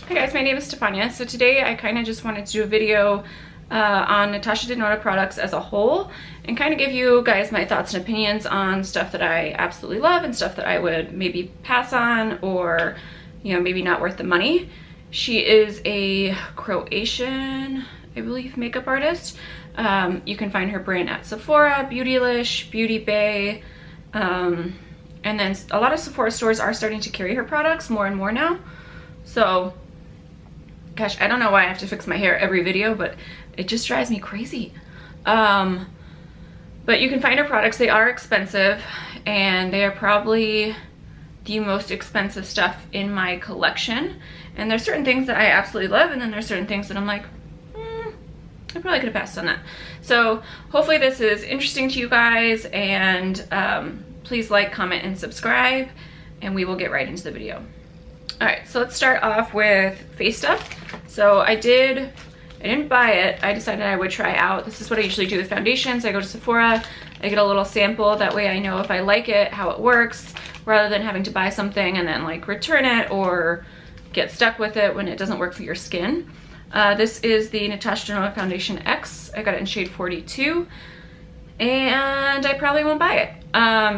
Hi guys, my name is Stefania. So today I kind of just wanted to do a video on Natasha Denona products as a whole and kind of give you guys my thoughts and opinions on stuff that I absolutely love and stuff that I would maybe pass on or, you know, maybe not worth the money. She is a Croatian, I believe, makeup artist. You can find her brand at Sephora, Beautylish, Beauty Bay, and then a lot of Sephora stores are starting to carry her products more and more now. So gosh, I don't know why I have to fix my hair every video, but it just drives me crazy. But you can find her products. They are expensive, and they are probably the most expensive stuff in my collection. And there's certain things that I absolutely love, and then there's certain things that I'm like, I probably could have passed on that. So hopefully this is interesting to you guys, and please like, comment, and subscribe, and we will get right into the video. Alright, so let's start off with face stuff. So I didn't buy it. I decided I would try out. This is what I usually do with foundations. I go to Sephora, I get a little sample. That way I know if I like it, how it works, rather than having to buy something and then like return it or get stuck with it when it doesn't work for your skin. This is the Natasha Denona Foundation X. I got it in shade 42, and I probably won't buy it.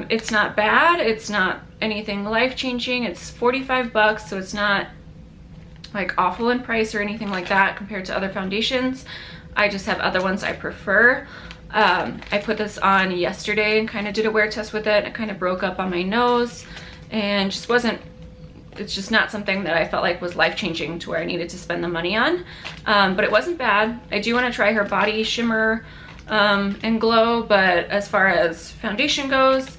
It's not bad. It's not anything life-changing. It's 45 bucks, so it's not like awful in price or anything like that compared to other foundations. I just have other ones I prefer. I put this on yesterday and kind of did a wear test with it. It kind of broke up on my nose and just wasn't, it's just not something that I felt like was life-changing to where I needed to spend the money on. But it wasn't bad. I do want to try her body shimmer and glow, but as far as foundation goes,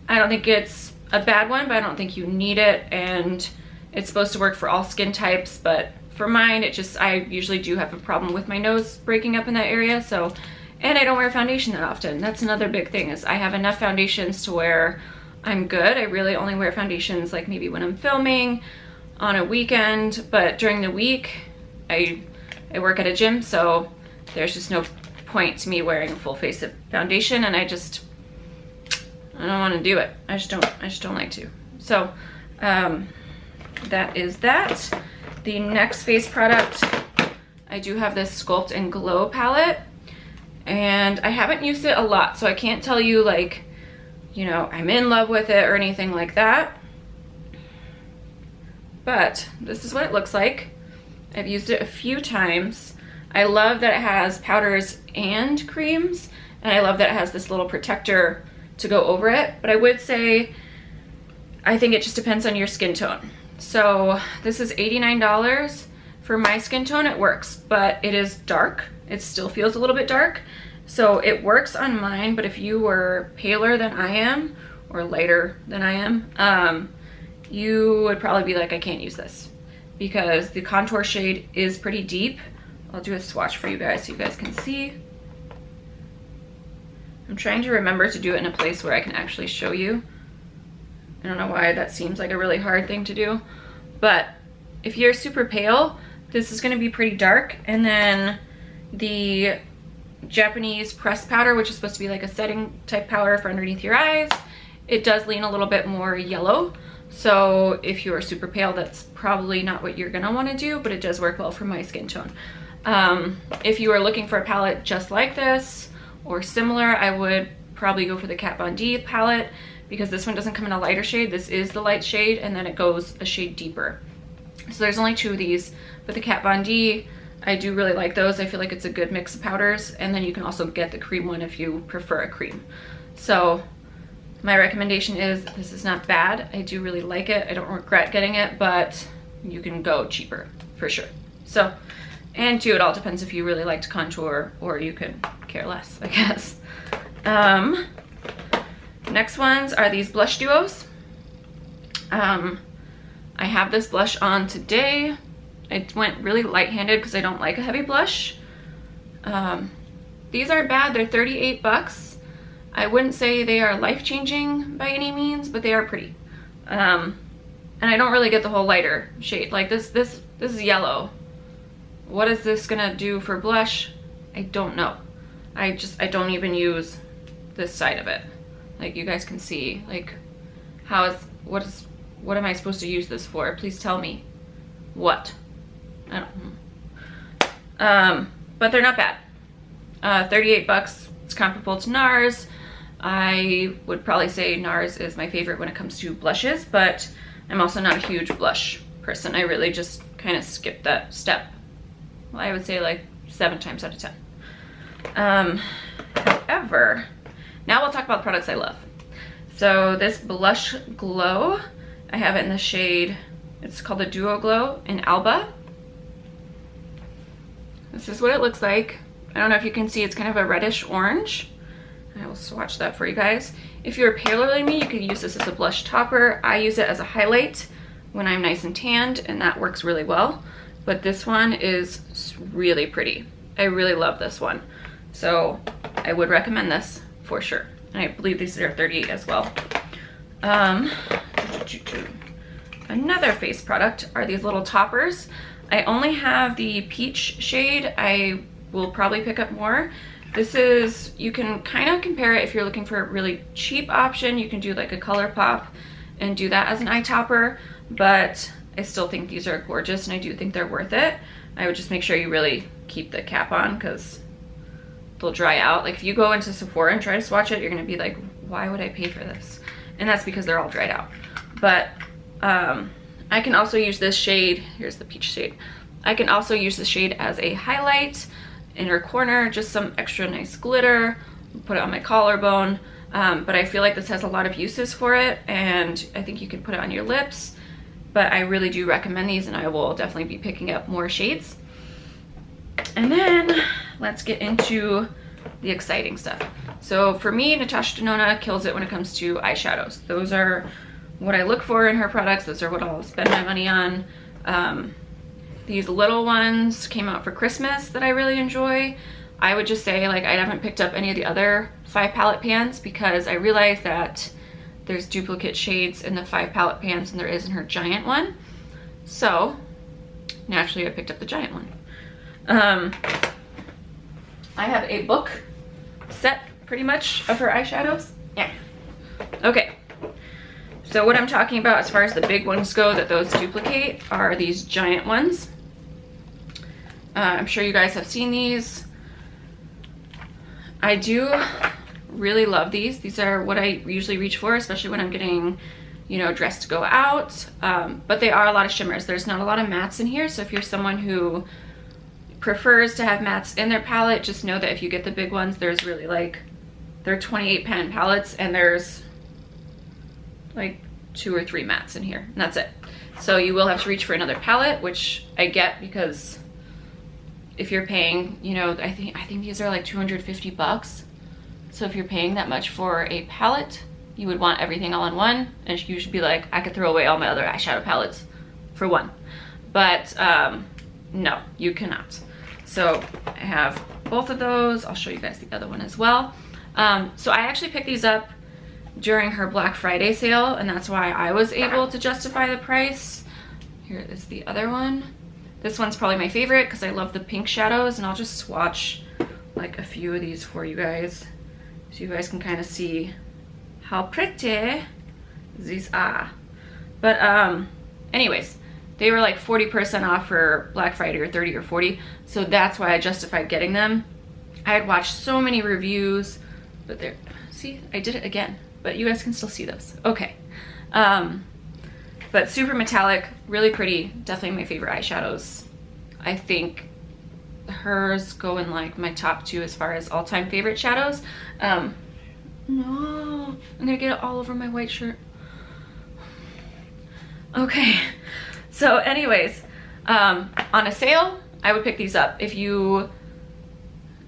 I don't think it's a bad one, but I don't think you need it, and it's supposed to work for all skin types, but for mine, I usually do have a problem with my nose breaking up in that area, so, and I don't wear foundation that often. That's another big thing, is I have enough foundations to where I'm good. I really only wear foundations like maybe when I'm filming on a weekend, but during the week, I work at a gym, so there's just no point to me wearing a full face of foundation, and I don't want to do it. I just don't like to. So that is that. The next face product, I do have this Sculpt and Glow palette, and I haven't used it a lot, so I can't tell you like, you know, I'm in love with it or anything like that. But this is what it looks like. I've used it a few times. I love that it has powders and creams, and I love that it has this little protector to go over it, but I would say I think it just depends on your skin tone. So this is $89. For my skin tone it works, but it is dark. It still feels a little bit dark, so it works on mine, but if you were paler than I am or lighter than I am, you would probably be like, I can't use this, because the contour shade is pretty deep. I'll do a swatch for you guys so you guys can see. I'm trying to remember to do it in a place where I can actually show you. I don't know why that seems like a really hard thing to do, but if you're super pale, this is going to be pretty dark. And then the Japanese pressed powder, which is supposed to be like a setting type powder for underneath your eyes, it does lean a little bit more yellow. So if you are super pale, that's probably not what you're going to want to do, but it does work well for my skin tone. If you are looking for a palette just like this or similar, I would probably go for the Kat Von D palette, because this one doesn't come in a lighter shade. This is the light shade, and then it goes a shade deeper. So there's only two of these, but the Kat Von D, I do really like those. I feel like it's a good mix of powders, and then you can also get the cream one if you prefer a cream. So my recommendation is, this is not bad. I do really like it. I don't regret getting it, but you can go cheaper for sure. So, and too, it all depends if you really like to contour or you could care less, I guess. Next ones are these blush duos. I have this blush on today. I went really light-handed because I don't like a heavy blush. These aren't bad. They're 38 bucks. I wouldn't say they are life-changing by any means, but they are pretty. And I don't really get the whole lighter shade. Like this is yellow. What is this gonna do for blush? I don't know. I don't even use this side of it. Like you guys can see, like what am I supposed to use this for? Please tell me. What? I don't. But they're not bad. 38 bucks. It's comparable to NARS. I would probably say NARS is my favorite when it comes to blushes, but I'm also not a huge blush person. I really just kind of skip that step. Well, I would say like 7 times out of 10. However, now we'll talk about the products I love. So this blush glow, I have it in the shade, it's called the Duo Glow in Alba. This is what it looks like. I don't know if you can see, it's kind of a reddish orange. I will swatch that for you guys. If you're paler than me, you could use this as a blush topper. I use it as a highlight when I'm nice and tanned, and that works really well. But this one is really pretty. I really love this one. So I would recommend this for sure. And I believe these are 38 as well. Another face product are these little toppers. I only have the peach shade. I will probably pick up more. This is, you can kind of compare it if you're looking for a really cheap option. You can do like a ColourPop and do that as an eye topper, but I still think these are gorgeous and I do think they're worth it. I would just make sure you really keep the cap on because they'll dry out. Like if you go into Sephora and try to swatch it, you're gonna be like, why would I pay for this? And that's because they're all dried out. But I can also use this shade, here's the peach shade. I can also use the shade as a highlight, inner corner, just some extra nice glitter, put it on my collarbone. But I feel like this has a lot of uses for it, and I think you can put it on your lips. But I really do recommend these, and I will definitely be picking up more shades. And then let's get into the exciting stuff. So for me, Natasha Denona kills it when it comes to eyeshadows. Those are what I look for in her products. Those are what I'll spend my money on. These little ones came out for Christmas that I really enjoy. I would just say, like, I haven't picked up any of the other 5 palette pans because I realized that there's duplicate shades in the 5 palette pans and there is in her giant one. So naturally I picked up the giant one. I have a book set pretty much of her eyeshadows. Yeah. Okay. So what I'm talking about as far as the big ones go that those duplicate are these giant ones. I'm sure you guys have seen these. I do really love these. These are what I usually reach for, especially when I'm getting, you know, dressed to go out. But they are a lot of shimmers. There's not a lot of mattes in here. So if you're someone who prefers to have mattes in their palette, just know that if you get the big ones, there's really like, they're 28 pan palettes and there's like 2 or 3 mattes in here, and that's it. So you will have to reach for another palette, which I get because if you're paying, you know, I think these are like 250 bucks. So if you're paying that much for a palette, you would want everything all in one, and you should be like, I could throw away all my other eyeshadow palettes for one. But no, you cannot. So I have both of those. I'll show you guys the other one as well. So I actually picked these up during her Black Friday sale, and that's why I was able to justify the price. Here is the other one. This one's probably my favorite because I love the pink shadows, and I'll just swatch like a few of these for you guys so you guys can kind of see how pretty these are. But anyways, they were like 40% off for Black Friday, or 30 or 40, so that's why I justified getting them. I had watched so many reviews, but there, see, I did it again, but you guys can still see those. Okay. But super metallic, really pretty, definitely my favorite eyeshadows. I think hers go in like my top 2 as far as all-time favorite shadows. No, I'm gonna get it all over my white shirt. Okay, so anyways, on a sale, I would pick these up. If you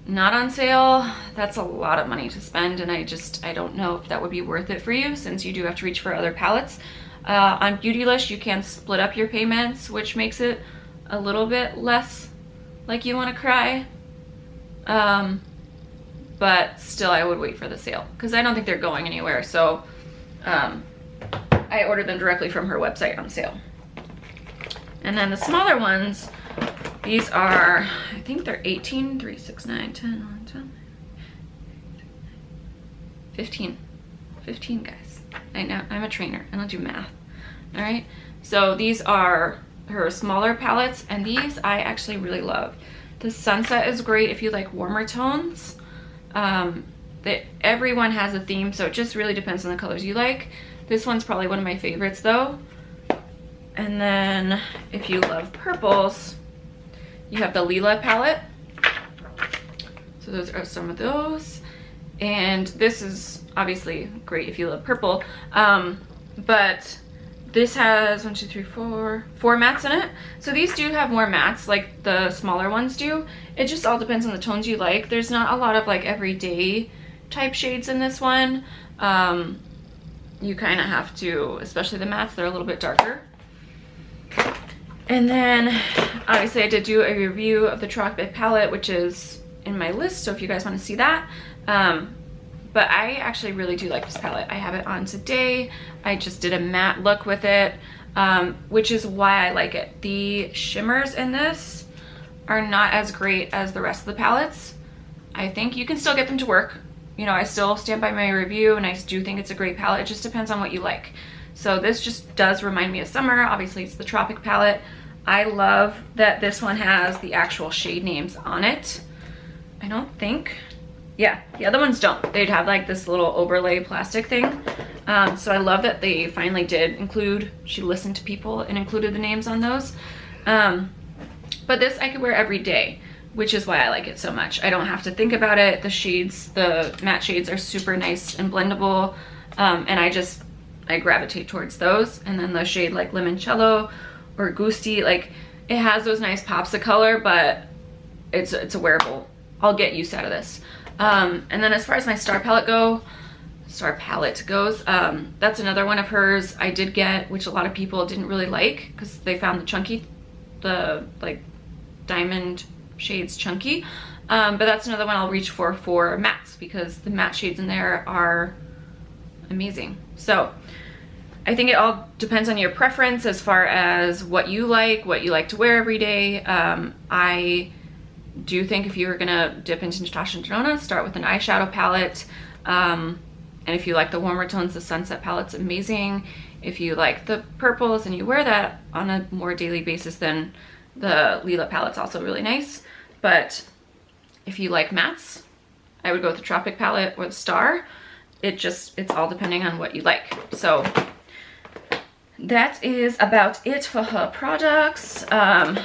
not on sale, that's a lot of money to spend, and I don't know if that would be worth it for you, since you do have to reach for other palettes. On Beautylist, you can split up your payments, which makes it a little bit less like you want to cry. But still, I would wait for the sale because I don't think they're going anywhere. So I ordered them directly from her website on sale. And then the smaller ones, these are, I think they're 18, 3, 6, 9, 10, 11, 12, 15. 15, guys. I know, I'm a trainer. I don't do math. All right. So these are her smaller palettes, and these I actually really love. The Sunset is great if you like warmer tones. Everyone has a theme, so it just really depends on the colors you like. This one's probably one of my favorites though. And then if you love purples, you have the Lila palette. So those are some of those. And this is obviously great if you love purple. But this has 1, 2, 3, 4 mattes in it. So these do have more mattes like the smaller ones do. It just all depends on the tones you like. There's not a lot of like everyday type shades in this one. You kind of have to, especially the mattes, they're a little bit darker. And then obviously I did do a review of the Tropic Palette, which is in my list, so if you guys want to see that. But I actually really do like this palette. I have it on today. I just did a matte look with it, which is why I like it. The shimmers in this are not as great as the rest of the palettes. I think you can still get them to work. You know, I still stand by my review, and I do think it's a great palette. It just depends on what you like. So this just does remind me of summer. Obviously it's the Tropic Palette. I love that this one has the actual shade names on it. I don't think, yeah, the other ones don't. They'd have like this little overlay plastic thing. So I love that they finally did include, she listened to people and included the names on those. But this I could wear every day, which is why I like it so much. I don't have to think about it. The shades, the matte shades are super nice and blendable. And I gravitate towards those. And then the shade like Limoncello or Gusti, like it has those nice pops of color, but it's a wearable. I'll get used out of this. And then as far as my Star Palette goes, that's another one of hers I did get, which a lot of people didn't really like because they found the like diamond shades chunky. But that's another one I'll reach for mattes because the matte shades in there are amazing. So I think it all depends on your preference as far as what you like to wear every day. I do think if you were gonna dip into Natasha Denona, start with an eyeshadow palette. And if you like the warmer tones, the Sunset palette's amazing. If you like the purples and you wear that on a more daily basis, then the Lila palette's also really nice. But if you like mattes, I would go with the Tropic palette or the Star. It's all depending on what you like. So that is about it for her products. A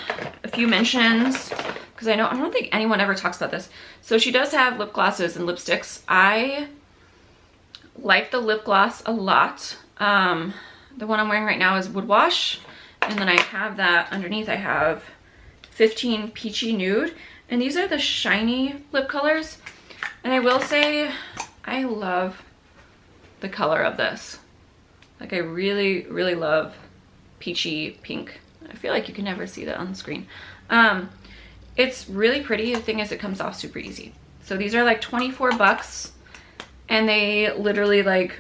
few mentions, because I don't think anyone ever talks about this. So she does have lip glosses and lipsticks. I like the lip gloss a lot. The one I'm wearing right now is Wood Wash, and then I have that underneath. I have 15 Peachy Nude, and these are the shiny lip colors. And I will say I love the color of this. Like I really, really love peachy pink. I feel like you can never see that on the screen. It's really pretty. The thing is, it comes off super easy. So these are like 24 bucks, and they literally like,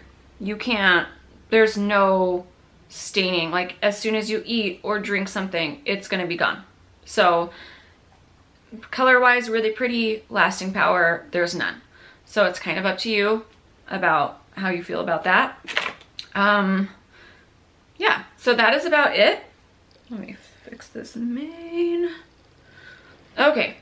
there's no staining. Like as soon as you eat or drink something, it's gonna be gone. So color wise, really pretty. Lasting power, there's none. So it's kind of up to you about how you feel about that. Yeah, so that is about it. Let me fix this main. Okay,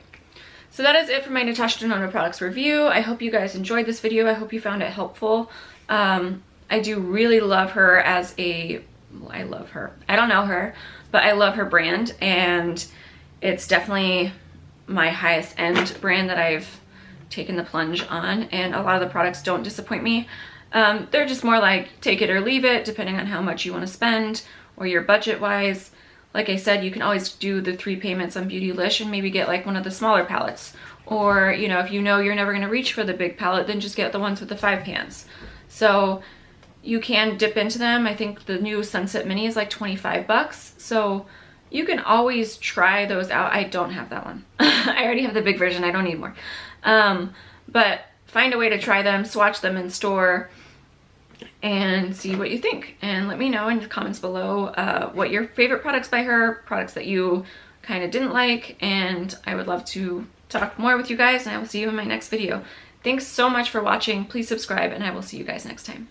so that is it for my Natasha Denona products review. I hope you guys enjoyed this video. I hope you found it helpful. I do really love her as I love her. I don't know her, but I love her brand, and it's definitely my highest end brand that I've taken the plunge on, and a lot of the products don't disappoint me. They're just more like take it or leave it, depending on how much you want to spend or your budget wise. Like I said, you can always do the 3 payments on Beautylish and maybe get like one of the smaller palettes. Or, you know, if you know you're never going to reach for the big palette, then just get the ones with the 5 pans. So you can dip into them. I think the new Sunset Mini is like 25 bucks. So you can always try those out. I don't have that one. I already have the big version. I don't need more. But find a way to try them, swatch them in store, and see what you think. And let me know in the comments below what your favorite products by her, products that you kind of didn't like, and I would love to talk more with you guys, and I will see you in my next video. Thanks so much for watching. Please subscribe, and I will see you guys next time.